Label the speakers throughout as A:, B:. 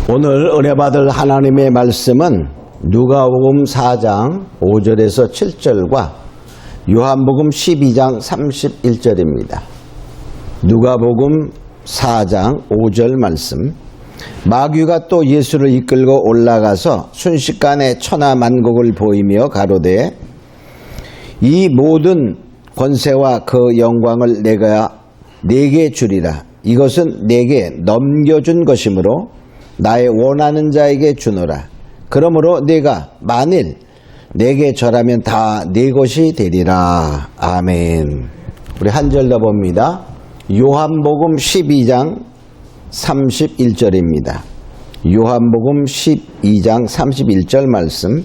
A: 오늘 은혜 받을 하나님의 말씀은 누가복음 4장 5절에서 7절과 요한복음 12장 31절입니다. 누가복음 4장 5절 말씀. 마귀가 또 예수를 이끌고 올라가서 순식간에 천하만국을 보이며 가로되 이 모든 권세와 그 영광을 내가 네게 주리라. 이것은 내게 넘겨준 것이므로 나의 원하는 자에게 주노라. 그러므로 네가 만일 내게 절하면 다 네 것이 되리라. 아멘. 우리 한 절 더 봅니다. 요한복음 12장 31절입니다. 요한복음 12장 31절 말씀.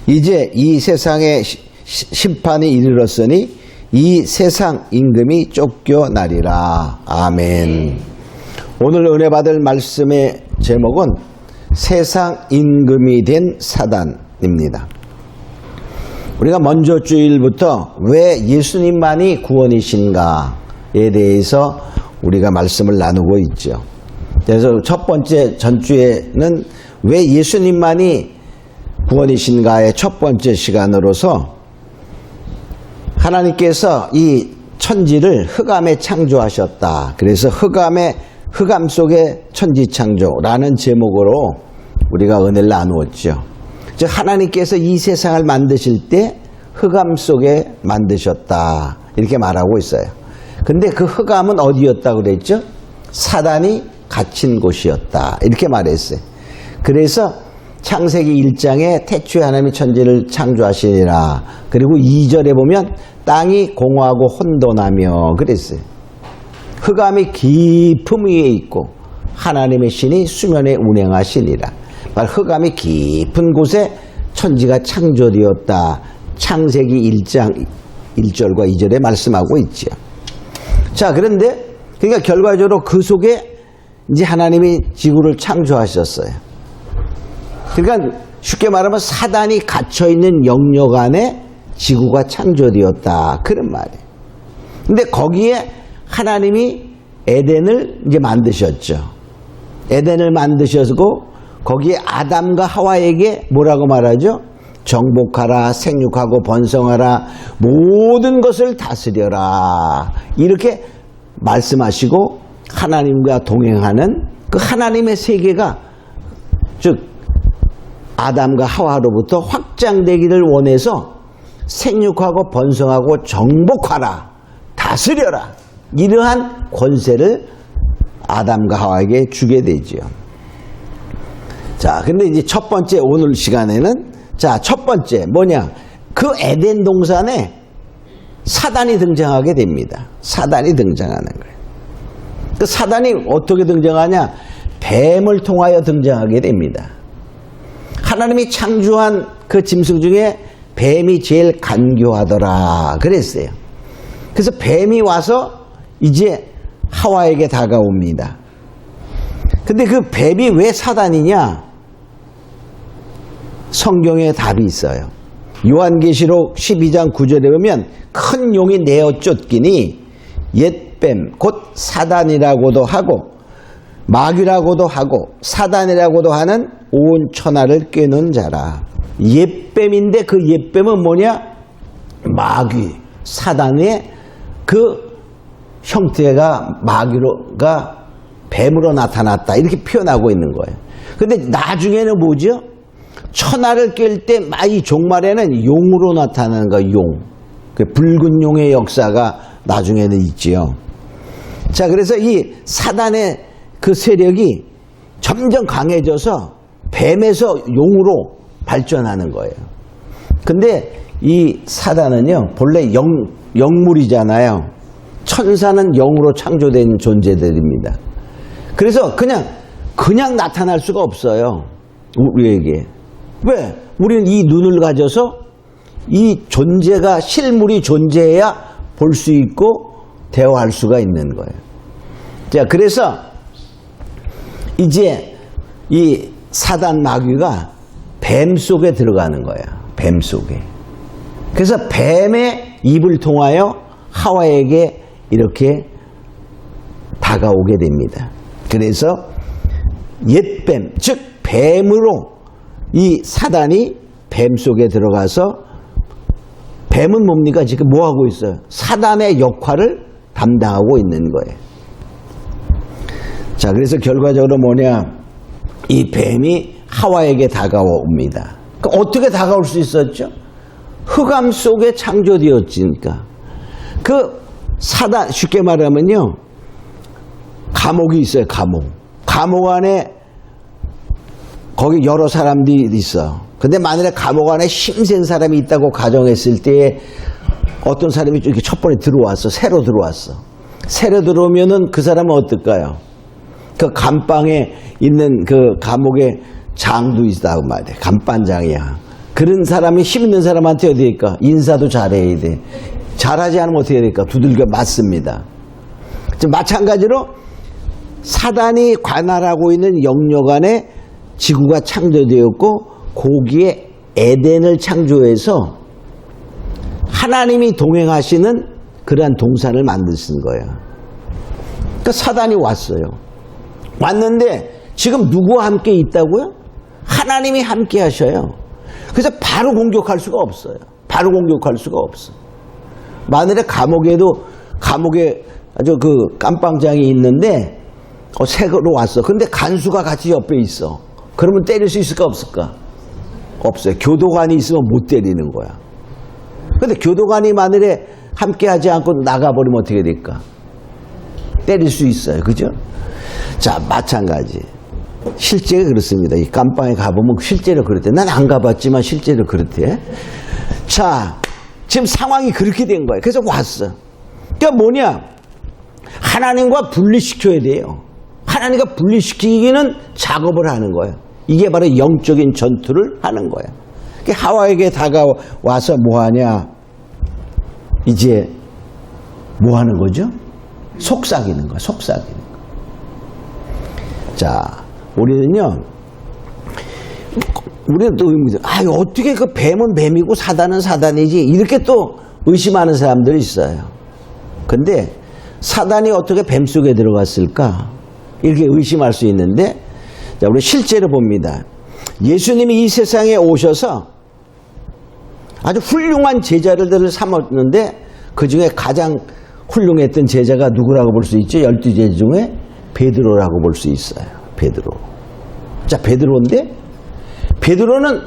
A: 이제 이 세상의 심판이 이르렀으니 이 세상 임금이 쫓겨나리라. 아멘. 오늘 은혜 받을 말씀의 제목은 세상 임금이 된 사단입니다. 우리가 먼저 주일부터 왜 예수님만이 구원이신가에 대해서 우리가 말씀을 나누고 있죠. 그래서 첫 번째 전주에는 왜 예수님만이 구원이신가의 첫 번째 시간으로서 하나님께서 이 천지를 흑암에 창조하셨다. 그래서 흑암 속의 천지창조라는 제목으로 우리가 은혜를 나누었죠. 즉 하나님께서 이 세상을 만드실 때 흑암 속에 만드셨다. 이렇게 말하고 있어요. 근데 그 흑암은 어디였다고 그랬죠? 사단이 갇힌 곳이었다. 이렇게 말했어요. 그래서 창세기 1장에 태초에 하나님이 천지를 창조하시니라. 그리고 2절에 보면 땅이 공허하고 혼돈하며 그랬어요. 흑암이 깊음 위에 있고 하나님의 신이 수면에 운행하시니라. 흑암이 깊은 곳에 천지가 창조되었다. 창세기 1장 1절과 2절에 말씀하고 있죠. 자, 그런데 그러니까 결과적으로 그 속에 이제 하나님이 지구를 창조하셨어요. 그러니까 쉽게 말하면 사단이 갇혀있는 영역 안에 지구가 창조되었다. 그런 말이에요. 근데 거기에 하나님이 에덴을 이제 만드셨죠. 에덴을 만드셨고 거기에 아담과 하와에게 뭐라고 말하죠? 정복하라, 생육하고 번성하라, 모든 것을 다스려라. 이렇게 말씀하시고 하나님과 동행하는 그 하나님의 세계가 즉 아담과 하와로부터 확장되기를 원해서 생육하고 번성하고 정복하라, 다스려라. 이러한 권세를 아담과 하와에게 주게 되죠. 자, 근데 이제 첫 번째 오늘 시간에는 자, 첫 번째 뭐냐? 그 에덴 동산에 사단이 등장하게 됩니다. 사단이 등장하는 거예요. 그 사단이 어떻게 등장하냐? 뱀을 통하여 등장하게 됩니다. 하나님이 창조한 그 짐승 중에 뱀이 제일 간교하더라 그랬어요. 그래서 뱀이 와서 이제 하와에게 다가옵니다. 근데 그 뱀이 왜 사단이냐? 성경에 답이 있어요. 요한계시록 12장 9절에 보면 큰 용이 내어 쫓기니 옛뱀 곧 사단이라고도 하고 마귀라고도 하고 사단이라고도 하는 온 천하를 꿰는 자라. 옛뱀인데 그 옛뱀은 뭐냐? 마귀, 사단의 그 형태가 마귀가 뱀으로 나타났다. 이렇게 표현하고 있는 거예요. 근데 나중에는 뭐죠? 천하를 깰 때 이 종말에는 용으로 나타나는 거예요. 용. 그 붉은 용의 역사가 나중에는 있지요. 자, 그래서 이 사단의 그 세력이 점점 강해져서 뱀에서 용으로 발전하는 거예요. 근데 이 사단은요, 본래 영물이잖아요. 천사는 영으로 창조된 존재들입니다. 그래서 그냥 나타날 수가 없어요. 우리에게. 왜? 우리는 이 눈을 가져서 이 존재가 실물이 존재해야 볼 수 있고 대화할 수가 있는 거예요. 자, 그래서 이제 이 사단 마귀가 뱀 속에 들어가는 거야. 뱀 속에. 그래서 뱀의 입을 통하여 하와에게 이렇게 다가오게 됩니다. 그래서 옛뱀, 즉 뱀으로 이 사단이 뱀 속에 들어가서 뱀은 뭡니까? 지금 뭐 하고 있어요? 사단의 역할을 담당하고 있는 거예요. 자, 그래서 결과적으로 뭐냐? 이 뱀이 하와에게 다가옵니다. 어떻게 다가올 수 있었죠? 흑암 속에 창조되었으니까. 그 사단, 쉽게 말하면요, 감옥이 있어요. 감옥 안에 거기 여러 사람들이 있어. 근데 만일에 감옥 안에 힘센 사람이 있다고 가정했을 때 어떤 사람이 이렇게 첫 번에 들어왔어. 새로 들어왔어. 새로 들어오면은 그 사람은 어떨까요? 그 감방에 있는 그 감옥의 장도 있다고 말이야. 감반장이야. 그런 사람이 힘 있는 사람한테 어떻게 될까? 인사도 잘해야 돼. 잘하지 않으면 어떻게 될까? 두들겨 맞습니다. 마찬가지로 사단이 관할하고 있는 영역 안에 지구가 창조되었고 거기에 에덴을 창조해서 하나님이 동행하시는 그러한 동산을 만드신 거예요. 그러니까 사단이 왔어요. 왔는데 지금 누구와 함께 있다고요? 하나님이 함께 하셔요. 그래서 바로 공격할 수가 없어요. 바로 공격할 수가 없어. 만일에 감옥에 아주 그 깜빵장이 있는데 새로 왔어. 근데 간수가 같이 옆에 있어. 그러면 때릴 수 있을까 없을까? 없어요. 교도관이 있으면 못 때리는 거야. 근데 교도관이 만일에 함께 하지 않고 나가버리면 어떻게 될까? 때릴 수 있어요. 그죠? 자, 마찬가지. 실제로 그렇습니다. 이 깜빵에 가보면 실제로 그렇대. 난 안 가봤지만 실제로 그렇대. 자, 지금 상황이 그렇게 된 거예요. 그래서 왔어. 그러니까 뭐냐? 하나님과 분리시켜야 돼요. 하나님과 분리시키기는 작업을 하는 거예요. 이게 바로 영적인 전투를 하는 거예요. 하와에게 다가와서 뭐 하냐? 이제 뭐 하는 거죠? 속삭이는 거야. 속삭이는 거. 자, 우리는 또 어떻게 그 뱀은 뱀이고 사단은 사단이지? 이렇게 또 의심하는 사람들이 있어요. 근데 사단이 어떻게 뱀 속에 들어갔을까? 이렇게 의심할 수 있는데, 자, 우리 실제로 봅니다. 예수님이 이 세상에 오셔서 아주 훌륭한 제자들을 삼았는데 그 중에 가장 훌륭했던 제자가 누구라고 볼 수 있죠? 12제자 중에 베드로라고 볼 수 있어요. 베드로. 자, 베드로인데 베드로는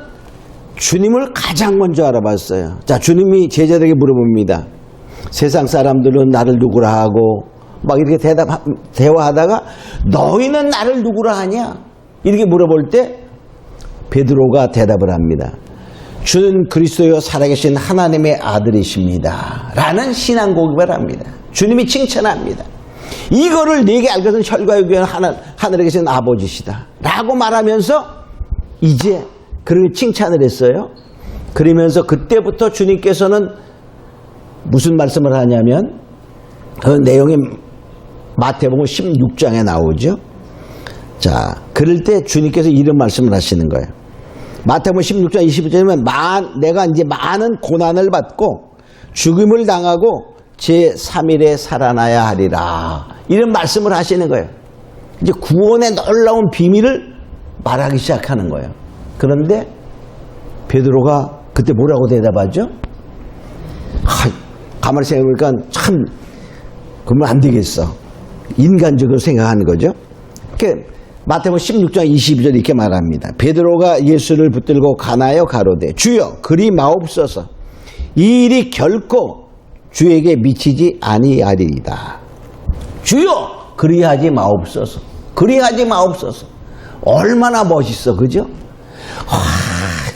A: 주님을 가장 먼저 알아봤어요. 자, 주님이 제자들에게 물어봅니다. 세상 사람들은 나를 누구라 하고 막 이렇게 대화하다가 너희는 나를 누구라 하냐? 이렇게 물어볼 때 베드로가 대답을 합니다. 주는 그리스도여 살아계신 하나님의 아들이십니다. 라는 신앙 고백을 합니다. 주님이 칭찬합니다. 이거를 네게 알것은 혈과 육이 하늘에 계신 아버지시다. 라고 말하면서 이제 그를 칭찬을 했어요. 그러면서 그때부터 주님께서는 무슨 말씀을 하냐면 그 내용이 마태복음 16장에 나오죠. 자, 그럴 때 주님께서 이런 말씀을 하시는 거예요. 마태복음 16장 21절이면 내가 이제 많은 고난을 받고 죽임을 당하고 제3일에 살아나야 하리라. 이런 말씀을 하시는 거예요. 이제 구원의 놀라운 비밀을 말하기 시작하는 거예요. 그런데 베드로가 그때 뭐라고 대답하죠? 가만히 생각해보니까 참 그러면 안 되겠어. 인간적으로 생각하는 거죠. 마태복음 16장 22절 이렇게 말합니다. 베드로가 예수를 붙들고 가나요 가로되 주여 그리 마옵소서. 이 일이 결코 주에게 미치지 아니하리이다. 주여 그리하지 마옵소서. 그리하지 마옵소서. 얼마나 멋있어. 그죠?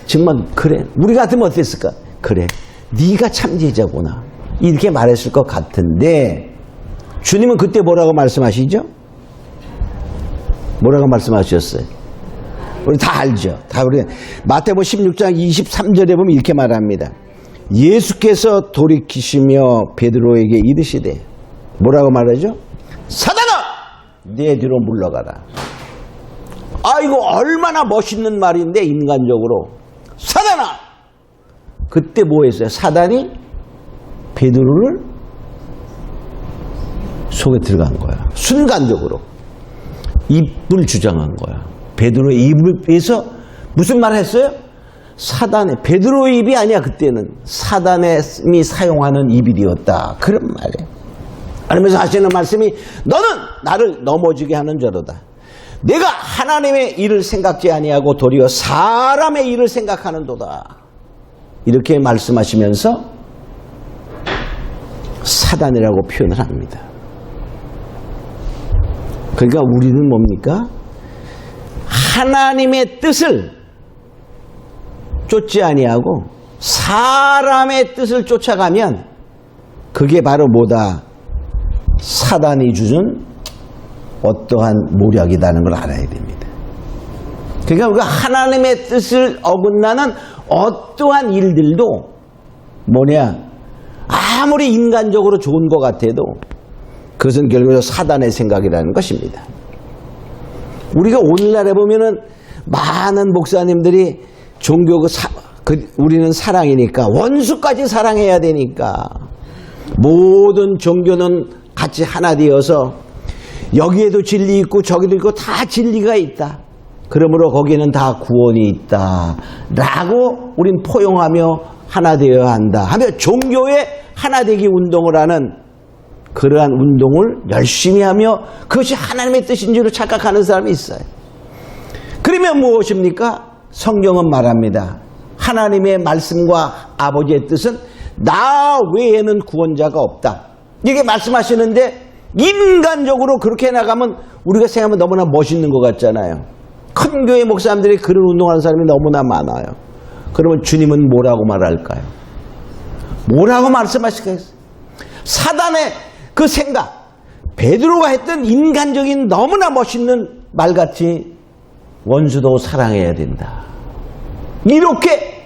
A: 정말 그래. 우리 같으면 어땠을까? 그래. 네가 참 제자구나. 이렇게 말했을 것 같은데 주님은 그때 뭐라고 말씀하시죠? 뭐라고 말씀하셨어요? 우리 다 알죠. 다 우리 마태복음 16장 23절에 보면 이렇게 말합니다. 예수께서 돌이키시며 베드로에게 이르시되 뭐라고 말하죠? 사단아! 내 뒤로 물러가라. 이거 얼마나 멋있는 말인데 인간적으로. 사단아! 그때 뭐 했어요? 사단이 베드로를 속에 들어간 거야. 순간적으로. 입을 주장한 거야. 베드로의 입에서 무슨 말 했어요? 사단의, 베드로의 입이 아니야. 그때는 사단이 사용하는 입이 되었다. 그런 말이에요. 하나님께서 하시는 말씀이 너는 나를 넘어지게 하는 자로다. 내가 하나님의 일을 생각지 아니하고 도리어 사람의 일을 생각하는도다. 이렇게 말씀하시면서 사단이라고 표현을 합니다. 그러니까 우리는 뭡니까? 하나님의 뜻을 쫓지 아니하고 사람의 뜻을 쫓아가면 그게 바로 뭐다? 사단이 주는 어떠한 모략이라는 걸 알아야 됩니다. 그러니까 우리가 하나님의 뜻을 어긋나는 어떠한 일들도 뭐냐? 아무리 인간적으로 좋은 것 같아도 그것은 결국 사단의 생각이라는 것입니다. 우리가 오늘날에 보면은 많은 목사님들이 종교 우리는 사랑이니까 원수까지 사랑해야 되니까 모든 종교는 같이 하나 되어서 여기에도 진리 있고 저기도 있고 다 진리가 있다. 그러므로 거기는 다 구원이 있다. 라고 우린 포용하며 하나 되어야 한다. 하며 종교의 하나 되기 운동을 하는 그러한 운동을 열심히 하며 그것이 하나님의 뜻인 줄 착각하는 사람이 있어요. 그러면 무엇입니까? 성경은 말합니다. 하나님의 말씀과 아버지의 뜻은 나 외에는 구원자가 없다. 이게 말씀하시는데 인간적으로 그렇게 나가면 우리가 생각하면 너무나 멋있는 것 같잖아요. 큰 교회 목사님들이 그런 운동하는 사람이 너무나 많아요. 그러면 주님은 뭐라고 말할까요? 뭐라고 말씀하실까요? 사단의 그 생각, 베드로가 했던 인간적인 너무나 멋있는 말같이 원수도 사랑해야 된다. 이렇게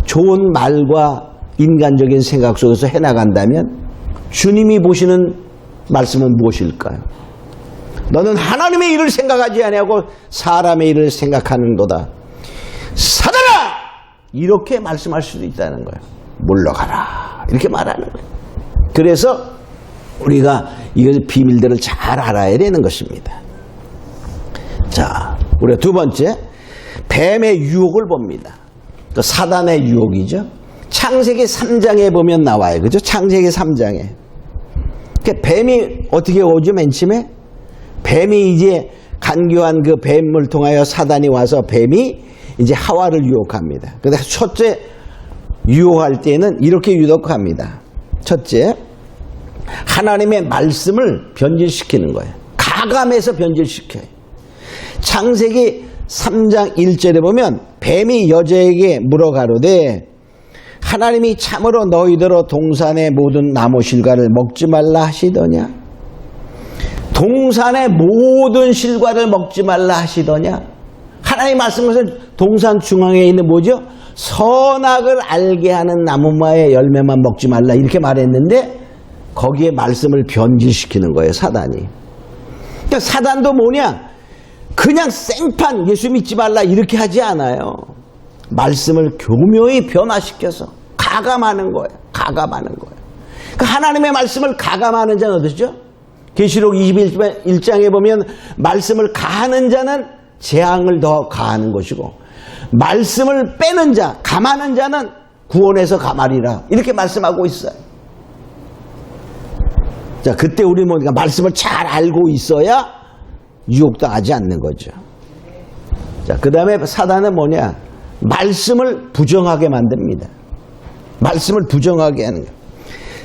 A: 좋은 말과 인간적인 생각 속에서 해나간다면 주님이 보시는 말씀은 무엇일까요? 너는 하나님의 일을 생각하지 아니하고 사람의 일을 생각하는도다. 사단아! 이렇게 말씀할 수도 있다는 거예요. 물러가라. 이렇게 말하는 거예요. 그래서 우리가 이것의 비밀들을 잘 알아야 되는 것입니다. 자, 우리가 두 번째, 뱀의 유혹을 봅니다. 그 사단의 유혹이죠. 창세기 3장에 보면 나와요. 그죠? 창세기 3장에. 그러니까 뱀이 어떻게 오죠? 맨 처음에? 뱀이 이제 간교한 그 뱀을 통하여 사단이 와서 뱀이 이제 하와를 유혹합니다. 그래서 첫째 유혹할 때는 이렇게 유혹합니다. 첫째, 하나님의 말씀을 변질시키는 거예요. 가감해서 변질시켜요. 창세기 3장 1절에 보면 뱀이 여자에게 물어가로되 하나님이 참으로 너희더러 동산의 모든 나무 실과를 먹지 말라 하시더냐? 동산의 모든 실과를 먹지 말라 하시더냐? 하나님 말씀하신 동산 중앙에 있는 뭐죠? 선악을 알게 하는 나무마의 열매만 먹지 말라 이렇게 말했는데 거기에 말씀을 변질시키는 거예요. 사단이. 그러니까 사단도 뭐냐? 그냥 생판 예수 믿지 말라 이렇게 하지 않아요. 말씀을 교묘히 변화시켜서 가감하는 거예요. 가감하는 거예요. 그러니까 하나님의 말씀을 가감하는 자는 어디죠? 계시록 21장에 보면 말씀을 가하는 자는 재앙을 더 가하는 것이고 말씀을 빼는 자, 감하는 자는 구원에서 감하리라 이렇게 말씀하고 있어요. 자, 그때 우리 뭐니까 말씀을 잘 알고 있어야 유혹당하지 않는 거죠. 자, 그 다음에 사단은 뭐냐? 말씀을 부정하게 만듭니다. 말씀을 부정하게 하는 거예요.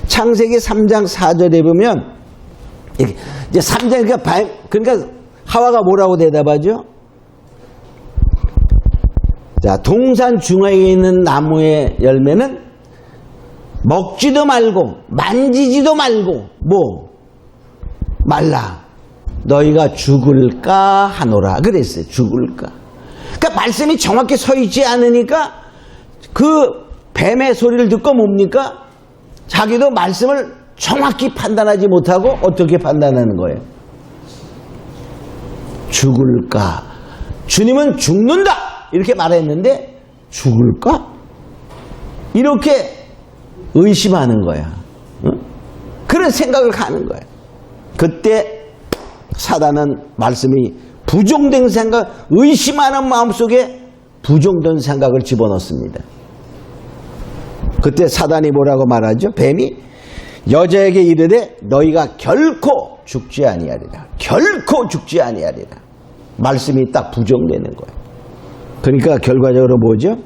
A: 창세기 3장 4절에 보면 이제 3장 그러니까 하와가 뭐라고 대답하죠? 자, 동산 중앙에 있는 나무의 열매는 먹지도 말고 만지지도 말고 말라. 너희가 죽을까 하노라 그랬어요. 죽을까. 그러니까 말씀이 정확히 서 있지 않으니까 그 뱀의 소리를 듣고 뭡니까? 자기도 말씀을 정확히 판단하지 못하고 어떻게 판단하는 거예요? 죽을까? 주님은 죽는다! 이렇게 말했는데 죽을까? 이렇게 의심하는 거야. 응? 그런 생각을 가는 거예요. 그때 사단은 말씀이 부정된 생각, 의심하는 마음속에 부정된 생각을 집어넣습니다. 그때 사단이 뭐라고 말하죠? 뱀이 여자에게 이르되 너희가 결코 죽지 아니하리라. 결코 죽지 아니하리라. 말씀이 딱 부정되는 거예요. 그러니까 결과적으로 뭐죠?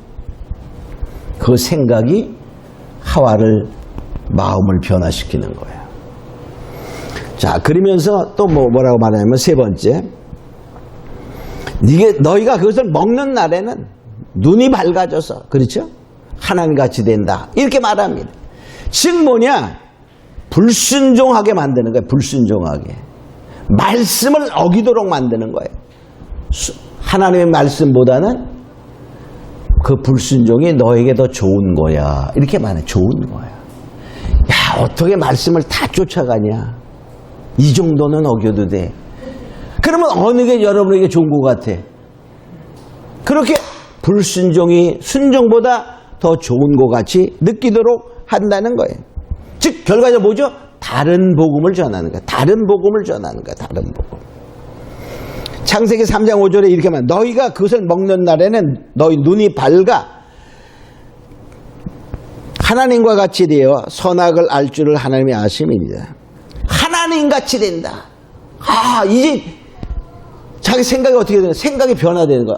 A: 그 생각이 하와를 마음을 변화시키는 거예요. 자, 그러면서 또 뭐라고 말하냐면 세 번째, 너희가 그것을 먹는 날에는 눈이 밝아져서, 그렇죠? 하나님같이 된다. 이렇게 말합니다. 즉 뭐냐? 불순종하게 만드는 거예요. 불순종하게. 말씀을 어기도록 만드는 거예요. 하나님의 말씀보다는 그 불순종이 너에게 더 좋은 거야. 이렇게 말해. 좋은 거야. 야, 어떻게 말씀을 다 쫓아가냐? 이 정도는 어겨도 돼. 그러면 어느 게 여러분에게 좋은 것 같아? 그렇게 불순종이 순종보다 더 좋은 것 같이 느끼도록 한다는 거예요. 즉 결과적으로 뭐죠? 다른 복음을 전하는 거야. 다른 복음을 전하는 거야. 다른 복음. 창세기 3장 5절에 이렇게 말합니다. 너희가 그것을 먹는 날에는 너희 눈이 밝아 하나님과 같이 되어 선악을 알 줄을 하나님이 아심이니라. 하나님같이 된다. 아, 이제 자기 생각이 어떻게 되나? 생각이 변화되는 거야.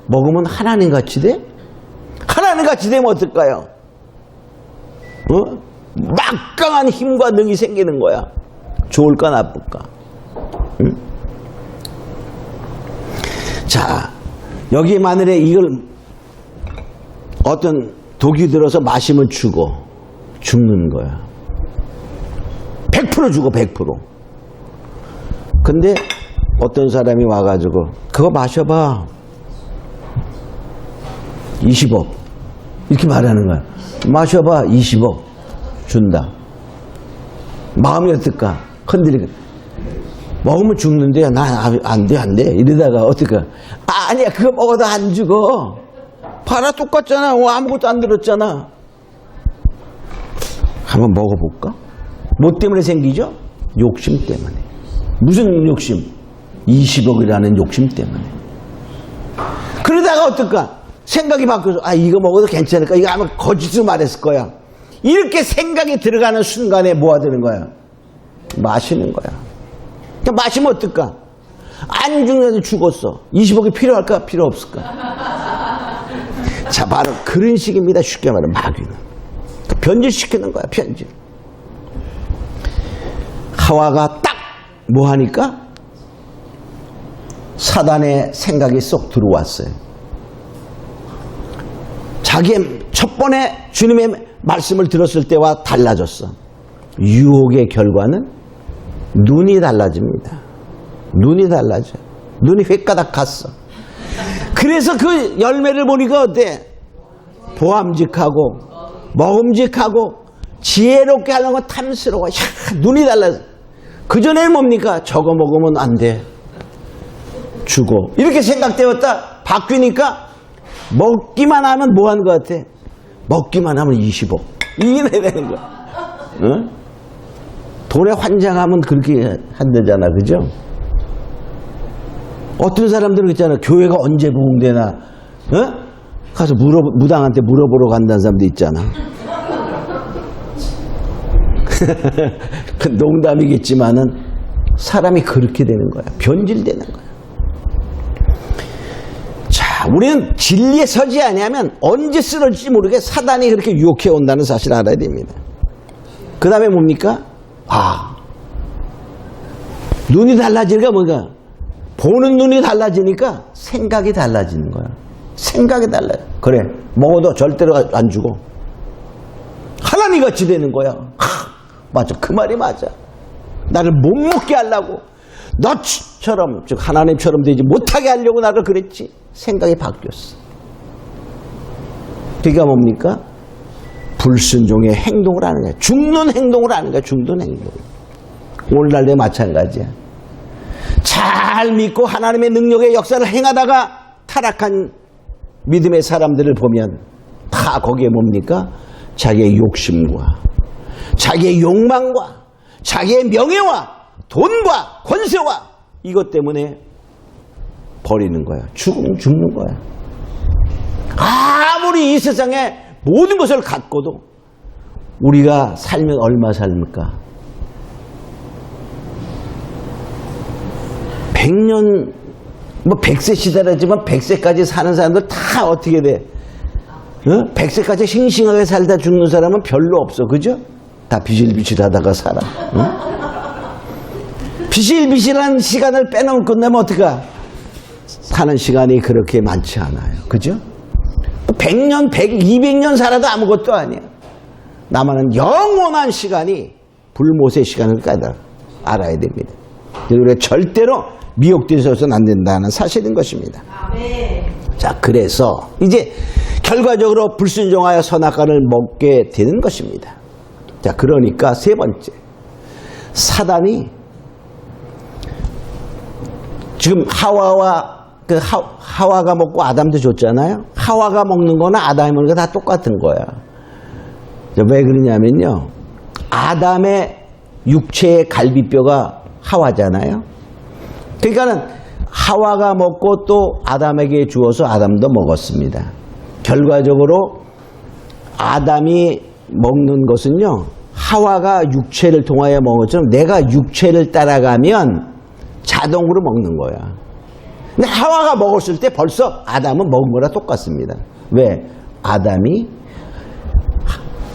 A: 먹으면 하나님같이 돼? 하나님같이 되면 어떨까요? 막강한 힘과 능이 생기는 거야. 좋을까 나쁠까? 응? 자, 여기 만일에 이걸 어떤 독이 들어서 마시면 죽는 거야. 100% 죽어, 100%. 근데 어떤 사람이 와가지고 그거 마셔봐. 20억. 이렇게 말하는 거야. 마셔봐. 20억 준다. 마음이 어떨까? 흔들리게. 먹으면 죽는데요. 나 안 돼. 이러다가 어떨까? 아니야. 그거 먹어도 안 죽어. 봐라, 똑같잖아. 아무것도 안 들었잖아. 한번 먹어볼까? 뭐 때문에 생기죠? 욕심 때문에. 무슨 욕심? 20억이라는 욕심 때문에. 그러다가 어떨까? 생각이 바뀌어서 이거 먹어도 괜찮을까? 이거 아마 거짓으로 말했을 거야. 이렇게 생각이 들어가는 순간에 뭐가 되는 거야? 마시는 거야. 그러니까 마시면 어떨까? 안 죽는데 죽었어. 20억이 필요할까? 필요 없을까? 자, 바로 그런 식입니다. 쉽게 말하면 마귀는. 변질시키는 거야. 변질. 하와가 딱 뭐 하니까? 사단의 생각이 쏙 들어왔어요. 자기의 첫 번에 주님의 말씀을 들었을 때와 달라졌어. 유혹의 결과는 눈이 달라집니다. 눈이 달라져. 눈이 횟가닥 갔어. 그래서 그 열매를 보니까 어때? 보암직하고 먹음직하고 지혜롭게 하는 건 탐스러워. 눈이 달라져. 그전에는 뭡니까? 저거 먹으면 안 돼. 죽어. 이렇게 생각되었다. 바뀌니까 먹기만 하면 뭐 하는 것 같아? 먹기만 하면 20억. 이게 되는 거야. 어? 돈에 환장하면 그렇게 한다잖아. 그죠? 어떤 사람들은 있잖아. 교회가 언제 부흥되나? 가서 무당한테 물어보러 간다는 사람도 있잖아. 농담이겠지만은 사람이 그렇게 되는 거야. 변질되는 거야. 자, 우리는 진리에 서지 아니하면 언제 쓰러질지 모르게 사단이 그렇게 유혹해 온다는 사실을 알아야 됩니다. 그 다음에 뭡니까? 눈이 달라지니까 뭔가 보는 눈이 달라지니까 생각이 달라지는 거야. 생각이 달라요. 그래, 먹어도 절대로 안 죽어. 하나님같이 되는 거야. 맞아, 그 말이 맞아. 나를 못 먹게 하려고, 너처럼, 즉 하나님처럼 되지 못하게 하려고 나를 그랬지. 생각이 바뀌었어. 그게 뭡니까? 불순종의 행동을 하는 거야. 죽는 행동을 하는 거야. 죽는 행동. 오늘날도 마찬가지야. 잘 믿고 하나님의 능력의 역사를 행하다가 타락한 믿음의 사람들을 보면 다 거기에 뭡니까? 자기의 욕심과 자기의 욕망과 자기의 명예와 돈과 권세와 이것 때문에 버리는 거야. 죽는 거야. 아무리 이 세상에 모든 것을 갖고도 우리가 살면 얼마 살까? 100년, 100세 시대라지만 100세까지 사는 사람들 다 어떻게 돼? 100세까지 싱싱하게 살다 죽는 사람은 별로 없어. 그죠? 다 비실비실하다가 살아. 비실비실한 시간을 빼놓고 끝내면 어떡하? 사는 시간이 그렇게 많지 않아요. 그죠? 100년, 200년 살아도 아무것도 아니야. 남아는 영원한 시간이 불못의 시간을 알아야 됩니다. 우리가 절대로 미혹되어서는 안 된다는 사실인 것입니다. 자, 그래서 이제 결과적으로 불순종하여 선악과를 먹게 되는 것입니다. 자, 그러니까 세 번째, 사단이 지금 하와가 먹고 아담도 줬잖아요. 하와가 먹는 거나 아담이 먹는 거 다 똑같은 거야. 왜 그러냐면요, 아담의 육체의 갈비뼈가 하와잖아요. 그러니까는 하와가 먹고 또 아담에게 주어서 아담도 먹었습니다. 결과적으로 아담이 먹는 것은요, 하와가 육체를 통하여 먹은 것처럼 내가 육체를 따라가면 자동으로 먹는 거야. 근데 하와가 먹었을 때 벌써 아담은 먹은 거랑 똑같습니다. 왜? 아담이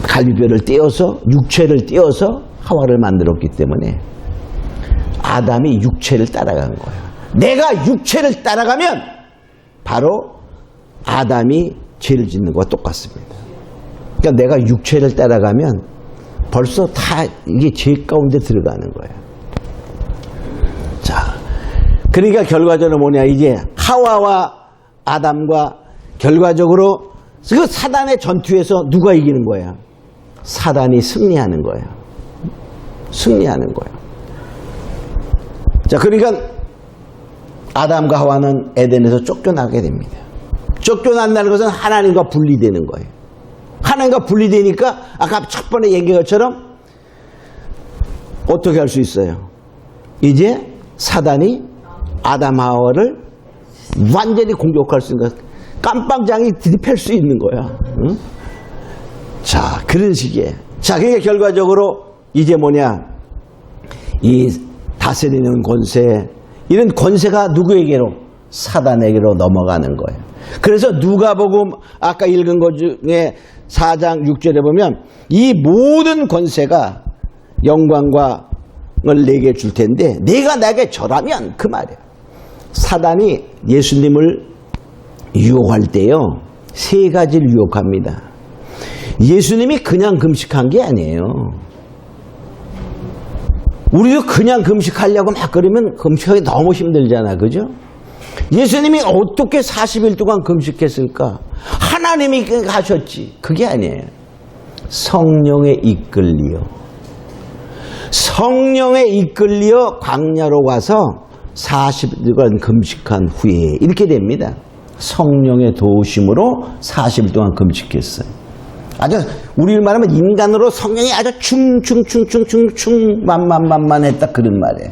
A: 갈비뼈를 떼어서, 육체를 떼어서 하와를 만들었기 때문에 아담이 육체를 따라간 거예요. 내가 육체를 따라가면 바로 아담이 죄를 짓는 것과 똑같습니다. 그러니까 내가 육체를 따라가면 벌써 다 이게 죄 가운데 들어가는 거예요. 자, 그러니까 결과적으로 뭐냐, 이제 하와와 아담과 결과적으로 그 사단의 전투에서 누가 이기는 거야? 사단이 승리하는 거예요. 승리하는 거예요. 자, 그러니까 아담과 하와는 에덴에서 쫓겨나게 됩니다. 쫓겨난다는 것은 하나님과 분리되는 거예요. 하나님과 분리되니까 아까 첫 번에 얘기한 것처럼 어떻게 할 수 있어요? 이제 사단이 아담 하와를 완전히 공격할 수 있는 거야. 깜빵장이 들이팰 수 있는 거야. 응? 자, 그런 식이에요. 자, 그러니까 결과적으로 이제 뭐냐, 이 다스리는 권세, 이런 권세가 누구에게로? 사단에게로 넘어가는 거예요. 그래서 누가복음 아까 읽은 것 중에 4장 6절에 보면 이 모든 권세가 영광을 내게 줄 텐데 내가 나에게 절하면, 그 말이에요. 사단이 예수님을 유혹할 때요, 세 가지를 유혹합니다. 예수님이 그냥 금식한 게 아니에요. 우리도 그냥 금식하려고 막 그러면 금식하기 너무 힘들잖아. 그죠? 예수님이 어떻게 40일 동안 금식했을까? 하나님이 하셨지. 그게 아니에요. 성령에 이끌리어. 성령에 이끌리어 광야로 가서 40일간 금식한 후에 이렇게 됩니다. 성령의 도우심으로 40일 동안 금식했어요. 아주 우리 말하면 인간으로 성령이 아주 충충충충충충 만만했다, 그런 말이에요.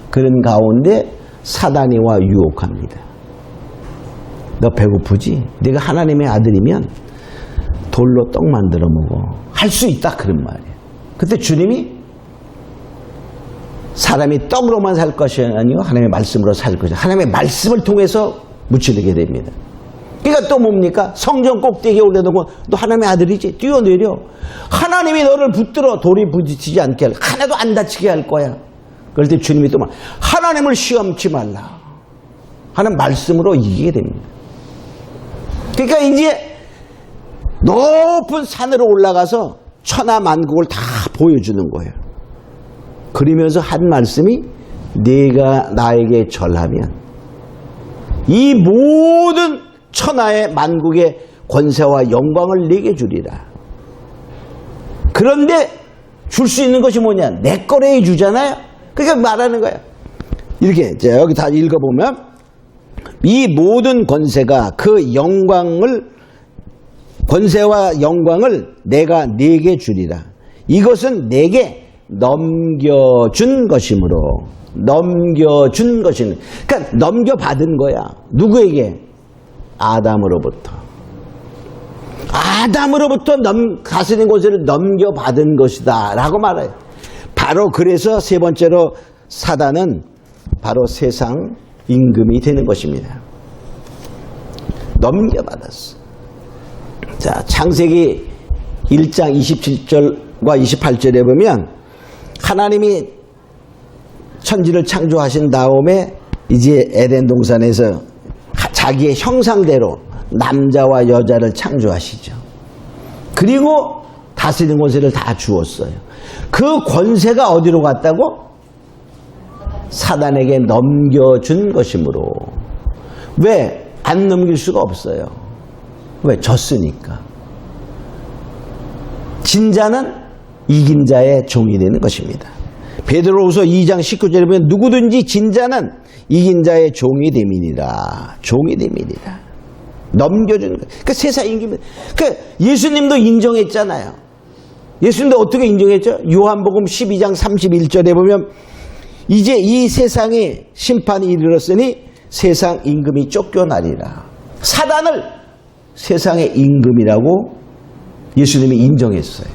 A: 그런 가운데 사단이 와 유혹합니다. 너 배고프지? 네가 하나님의 아들이면 돌로 떡 만들어 먹어. 할 수 있다, 그런 말이에요. 그때 주님이 사람이 떡으로만 살 것이 아니고 하나님의 말씀으로 살 것이다. 하나님의 말씀을 통해서 무찌르게 됩니다. 그러니까 또 뭡니까? 성전 꼭대기에 올려놓고 너 하나님의 아들이지? 뛰어내려. 하나님이 너를 붙들어 돌이 부딪히지 않게 할, 하나도 안 다치게 할 거야. 그럴 때 주님이 또 하나님을 시험치 말라. 하는 말씀으로 이기게 됩니다. 그러니까 이제 높은 산으로 올라가서 천하만국을 다 보여주는 거예요. 그러면서 한 말씀이 네가 나에게 절하면 이 모든 천하의 만국의 권세와 영광을 내게 주리라. 그런데 줄 수 있는 것이 뭐냐? 내 거래 주잖아요. 그러니까 말하는 거야. 이렇게 자, 여기 다 읽어보면 이 모든 권세가 그 영광을, 권세와 영광을 내가 네게 주리라. 이것은 내게 넘겨준 것이므로. 넘겨준 것이는, 그러니까 넘겨받은 거야. 누구에게? 아담으로부터. 아담으로부터 다스리는 권세를 넘겨받은 것이다 라고 말해요. 바로 그래서 세 번째로 사단은 바로 세상 임금이 되는 것입니다. 넘겨받았어. 자, 창세기 1장 27절과 28절에 보면 하나님이 천지를 창조하신 다음에 이제 에덴 동산에서 자기의 형상대로 남자와 여자를 창조하시죠. 그리고 다스리는 권세를 다 주었어요. 그 권세가 어디로 갔다고? 사단에게 넘겨준 것이므로. 왜? 안 넘길 수가 없어요. 왜? 졌으니까. 진 자는 이긴 자의 종이 되는 것입니다. 베드로후서 2장 19절에 보면 누구든지 진 자는 이긴 자의 종이 됨이니라. 종이 됨이니라. 넘겨주는 거예요. 그러니까 세상 임금. 그러니까 예수님도 인정했잖아요. 예수님도 어떻게 인정했죠? 요한복음 12장 31절에 보면 이제 이 세상에 심판이 이르렀으니 세상 임금이 쫓겨나리라. 사단을 세상의 임금이라고 예수님이 인정했어요.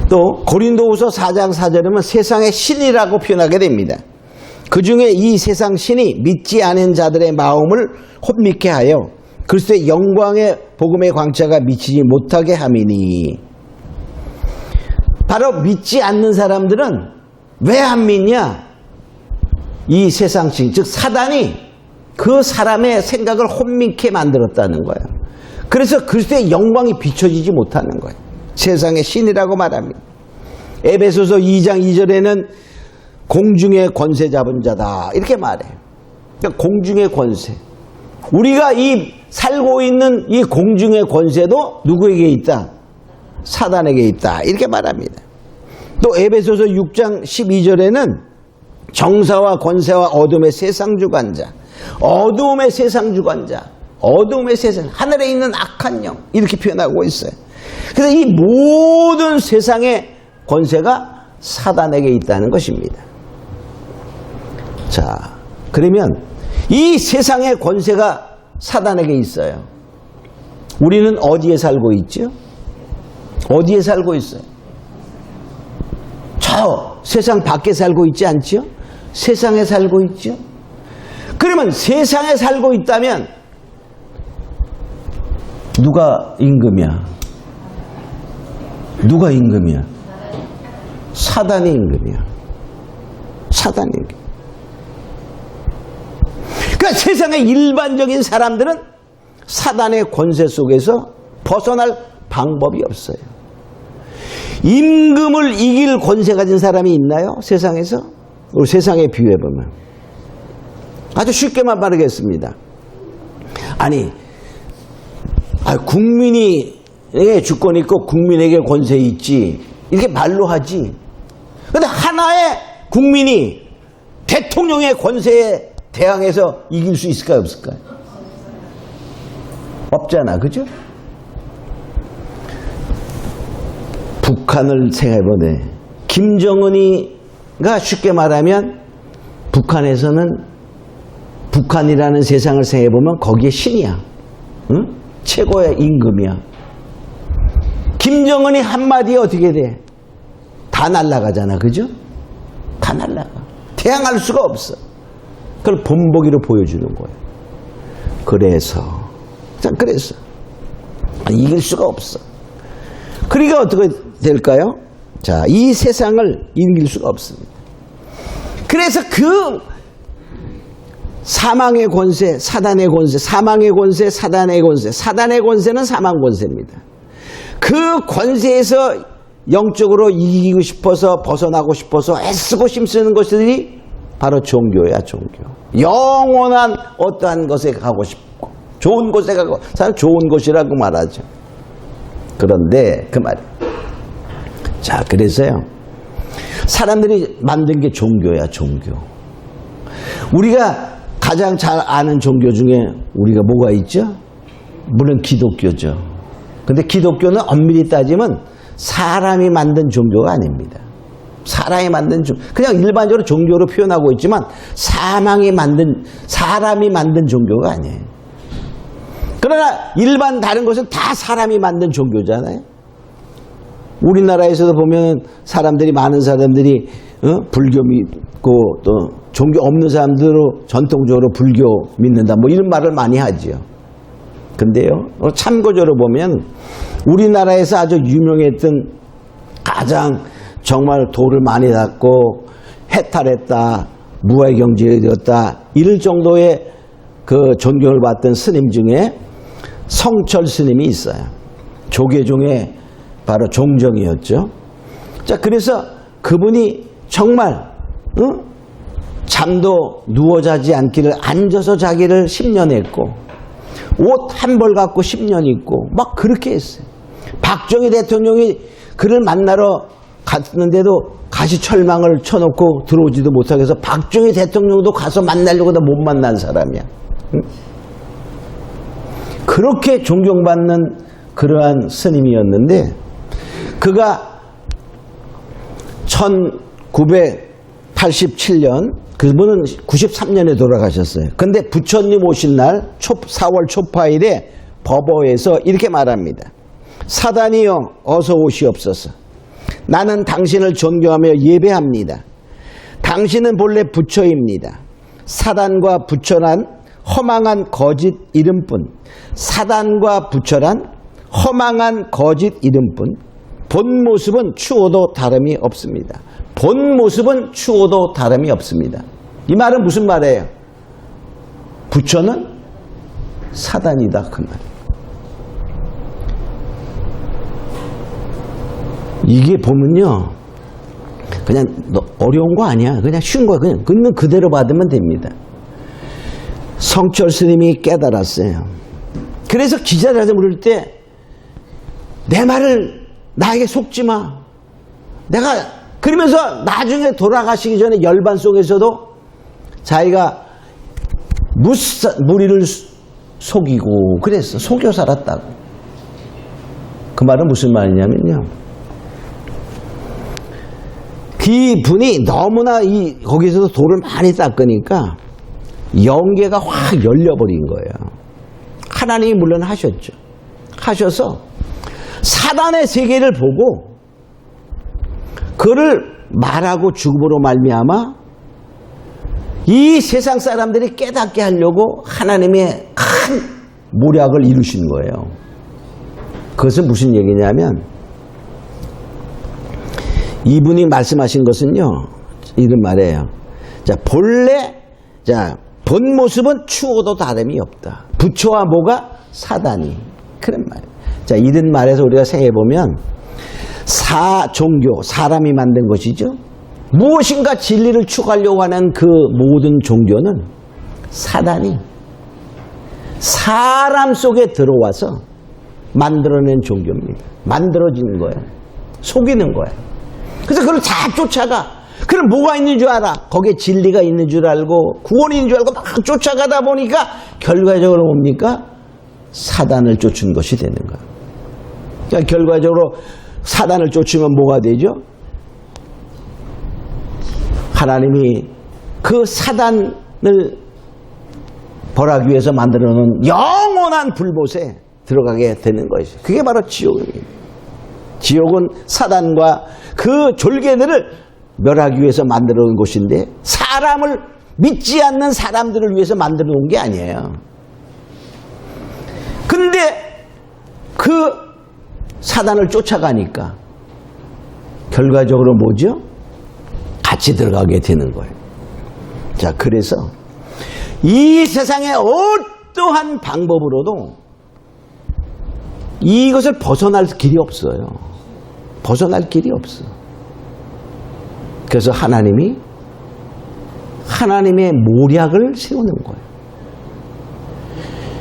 A: 또 고린도후서 4장 4절에 보면 세상의 신이라고 표현하게 됩니다. 그 중에 이 세상 신이 믿지 않은 자들의 마음을 혼미케 하여 그리스도의 영광의 복음의 광채가 미치지 못하게 함이니. 바로 믿지 않는 사람들은 왜 안 믿냐? 이 세상 신, 즉 사단이 그 사람의 생각을 혼미케 만들었다는 거예요. 그래서 그리스도의 영광이 비춰지지 못하는 거예요. 세상의 신이라고 말합니다. 에베소서 2장 2절에는 공중의 권세 잡은 자다 이렇게 말해요. 그러니까 공중의 권세. 우리가 이 살고 있는 이 공중의 권세도 누구에게 있다? 사단에게 있다 이렇게 말합니다. 또 에베소서 6장 12절에는 정사와 권세와 어둠의 세상 주관자, 어둠의 세상 주관자, 어둠의 세상, 하늘에 있는 악한 영 이렇게 표현하고 있어요. 그래서 이 모든 세상의 권세가 사단에게 있다는 것입니다. 자, 그러면 이 세상의 권세가 사단에게 있어요. 우리는 어디에 살고 있죠? 어디에 살고 있어요? 저 세상 밖에 살고 있지 않죠? 세상에 살고 있죠? 그러면 세상에 살고 있다면 누가 임금이야? 누가 임금이야? 사단이 임금이야. 사단이 임금. 그러니까 세상의 일반적인 사람들은 사단의 권세 속에서 벗어날 방법이 없어요. 임금을 이길 권세 가진 사람이 있나요? 세상에서? 우리 세상에 비유해보면. 아주 쉽게만 말하겠습니다. 아니, 국민에게 주권이 있고 국민에게 권세 있지. 이렇게 말로 하지. 그런데 하나의 국민이 대통령의 권세에 대항해서 이길 수 있을까요? 없을까요? 없잖아. 그죠? 북한을 생각해보네. 김정은이가 쉽게 말하면 북한에서는 북한이라는 세상을 생각해보면 거기에 신이야. 응? 최고의 임금이야. 김정은이 한마디에 어떻게 돼? 다 날아가잖아. 그죠? 다 날아가. 대항할 수가 없어. 그걸 본보기로 보여주는 거예요. 그래서 이길 수가 없어. 그러니까 어떻게 될까요? 자, 이 세상을 이길 수가 없습니다. 그래서 그 사망의 권세, 사단의 권세, 사망의 권세, 사단의 권세, 사단의 권세는 사망 권세입니다. 그 권세에서 영적으로 이기고 싶어서 벗어나고 싶어서 애쓰고 힘쓰는 것들이 바로 종교야, 종교. 영원한 어떠한 것에 가고 싶고 좋은 곳에 가고 사람 좋은 곳이라고 말하죠. 그런데 그 말이에요. 자, 그래서요. 사람들이 만든 게 종교야, 종교. 우리가 가장 잘 아는 종교 중에 우리가 뭐가 있죠? 물론 기독교죠. 근데 기독교는 엄밀히 따지면 사람이 만든 종교가 아닙니다. 사람이 만든 그냥 일반적으로 종교로 표현하고 있지만 사람이 만든 종교가 아니에요. 그러나 일반 다른 것은 다 사람이 만든 종교잖아요. 우리나라에서도 보면 많은 사람들이 불교 믿고 또 종교 없는 사람들로 전통적으로 불교 믿는다 뭐 이런 말을 많이 하지요. 근데요, 참고적으로 보면 우리나라에서 아주 유명했던 가장 정말 돌을 많이 닦고 해탈했다, 무아경지에 되었다 이럴 정도의 그 존경을 받던 스님 중에 성철 스님이 있어요. 조계 중에 바로 종정이었죠. 자, 그래서 그분이 정말 잠도 누워 자지 않기를 앉아서 자기를 10년 했고 옷 한 벌 갖고 10년 입고 막 그렇게 했어요. 박정희 대통령이 그를 만나러 갔는데도 가시철망을 쳐놓고 들어오지도 못하게 해서 박정희 대통령도 가서 만나려고 다 못 만난 사람이야. 응? 그렇게 존경받는 그러한 스님이었는데 그가 1987년 그분은 93년에 돌아가셨어요. 근데 부처님 오신 날 4월 초파일에 법어에서 이렇게 말합니다. 사단이여 어서 오시옵소서. 나는 당신을 존경하며 예배합니다. 당신은 본래 부처입니다. 사단과 부처란 허망한 거짓 이름뿐. 사단과 부처란 허망한 거짓 이름뿐. 본 모습은 추호도 다름이 없습니다. 본 모습은 추호도 다름이 없습니다. 이 말은 무슨 말이에요? 부처는 사단이다 그 말이에요. 이게 보면요, 그냥 어려운 거 아니야. 그냥 쉬운 거야. 그냥 그대로 받으면 됩니다. 성철 스님이 깨달았어요. 그래서 기자들한테 물을 때 내 말을 나에게 속지 마. 내가 그러면서 나중에 돌아가시기 전에 열반 속에서도 자기가 무리를 속이고 그랬어. 속여 살았다고. 그 말은 무슨 말이냐면요, 그분이 너무나 거기서도 돌을 많이 닦으니까 영계가 확 열려버린 거예요. 하나님이 물론 하셔서 사단의 세계를 보고 그를 말하고 죽음으로 말미암아 이 세상 사람들이 깨닫게 하려고 하나님의 큰 모략을 이루신 거예요. 그것은 무슨 얘기냐면 이분이 말씀하신 것은요, 이런 말이에요. 자, 본 모습은 추호도 다름이 없다. 부처와 뭐가? 사단이. 그런 말이에요. 자, 이런 말에서 우리가 생각해보면 종교, 사람이 만든 것이죠. 무엇인가 진리를 추구하려고 하는 그 모든 종교는 사단이 사람 속에 들어와서 만들어낸 종교입니다. 만들어지는 거예요. 속이는 거예요. 그래서 그걸 다 쫓아가. 그럼 뭐가 있는 줄 알아? 거기에 진리가 있는 줄 알고 구원이 있는 줄 알고 막 쫓아가다 보니까 결과적으로 뭡니까? 사단을 쫓은 것이 되는 거예요. 그러니까 결과적으로 사단을 쫓으면 뭐가 되죠? 하나님이 그 사단을 벌하기 위해서 만들어 놓은 영원한 불못에 들어가게 되는 것이죠. 그게 바로 지옥입니다. 지옥은 사단과 그 졸개들을 멸하기 위해서 만들어 놓은 곳인데 사람을 믿지 않는 사람들을 위해서 만들어 놓은 게 아니에요. 근데 그 사단을 쫓아가니까 결과적으로 뭐죠? 같이 들어가게 되는 거예요. 자, 그래서 이 세상의 어떠한 방법으로도 이것을 벗어날 길이 없어요. 벗어날 길이 없어. 그래서 하나님의 모략을 세우는 거예요.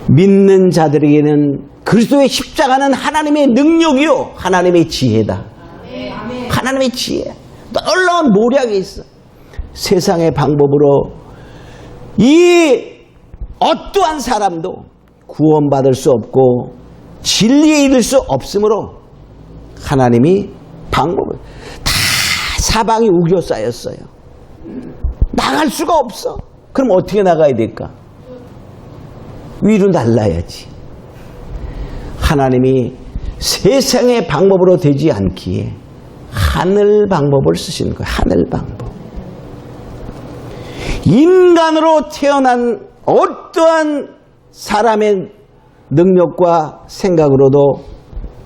A: 믿는 자들에게는 그리스도의 십자가는 하나님의 능력이요, 하나님의 지혜다. 하나님의 지혜. 놀라운 모략이 있어. 세상의 방법으로 이 어떠한 사람도 구원받을 수 없고 진리에 이를 수 없으므로 하나님이 방법을 다 사방이 우겨싸였어요. 나갈 수가 없어. 그럼 어떻게 나가야 될까? 위로 날라야지. 하나님이 세상의 방법으로 되지 않기에 하늘 방법을 쓰시는 거예요. 하늘 방법. 인간으로 태어난 어떠한 사람의 능력과 생각으로도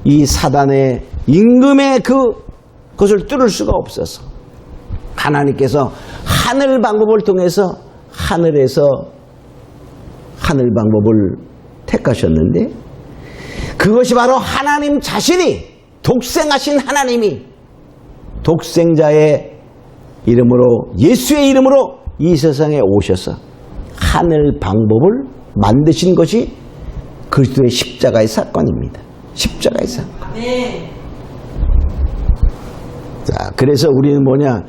A: 이 사단의 임금의 그것을 뚫을 수가 없어서 하나님께서 하늘 방법을 통해서 하늘에서 하늘 방법을 택하셨는데, 그것이 바로 하나님 자신이, 독생하신 하나님이 독생자의 이름으로, 예수의 이름으로 이 세상에 오셔서 하늘 방법을 만드신 것이 그리스도의 십자가의 사건입니다. 십자가의 사건.
B: 네.
A: 자, 그래서 우리는 뭐냐?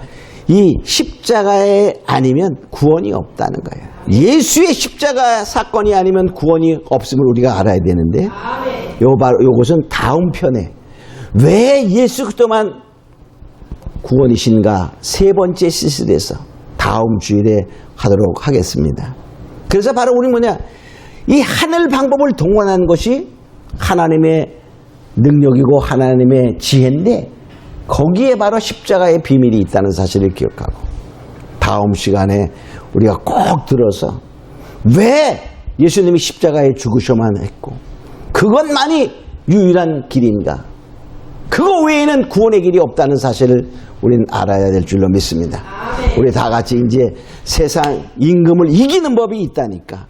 A: 이 십자가에 아니면 구원이 없다는 거예요. 예수의 십자가 사건이 아니면 구원이 없음을 우리가 알아야 되는데, 요것은 다음 편에 왜 예수 그리스도만 구원이신가 세 번째 시즌에서 다음 주일에 하도록 하겠습니다. 그래서 바로 우리 뭐냐? 이 하늘 방법을 동원한 것이 하나님의 능력이고 하나님의 지혜인데, 거기에 바로 십자가의 비밀이 있다는 사실을 기억하고, 다음 시간에 우리가 꼭 들어서 왜 예수님이 십자가에 죽으셔만 했고 그것만이 유일한 길인가, 그거 외에는 구원의 길이 없다는 사실을 우리는 알아야 될 줄로 믿습니다. 우리 다 같이 이제 세상 임금을 이기는 법이 있다니까,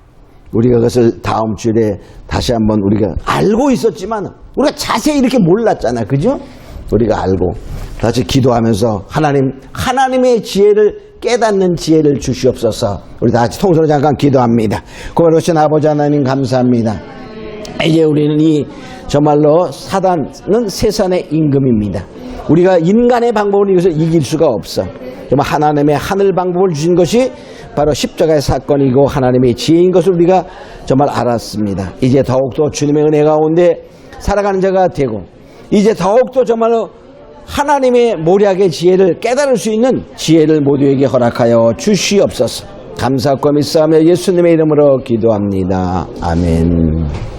A: 우리가 그것을 다음 주에 다시 한번 우리가 알고 있었지만 우리가 자세히 이렇게 몰랐잖아. 그죠? 우리가 알고 다시 기도하면서 하나님의 지혜를 깨닫는 지혜를 주시옵소서. 우리 다 같이 통성으로 잠깐 기도합니다. 고마우신 아버지 하나님 감사합니다. 이제 우리는 정말로 사단은 세상의 임금입니다. 우리가 인간의 방법으로 이것을 이길 수가 없어. 정말 하나님의 하늘 방법을 주신 것이 바로 십자가의 사건이고 하나님의 지혜인 것을 우리가 정말 알았습니다. 이제 더욱더 주님의 은혜 가운데 살아가는 자가 되고, 이제 더욱더 정말로 하나님의 모략의 지혜를 깨달을 수 있는 지혜를 모두에게 허락하여 주시옵소서. 감사하고 믿사오며 예수님의 이름으로 기도합니다. 아멘.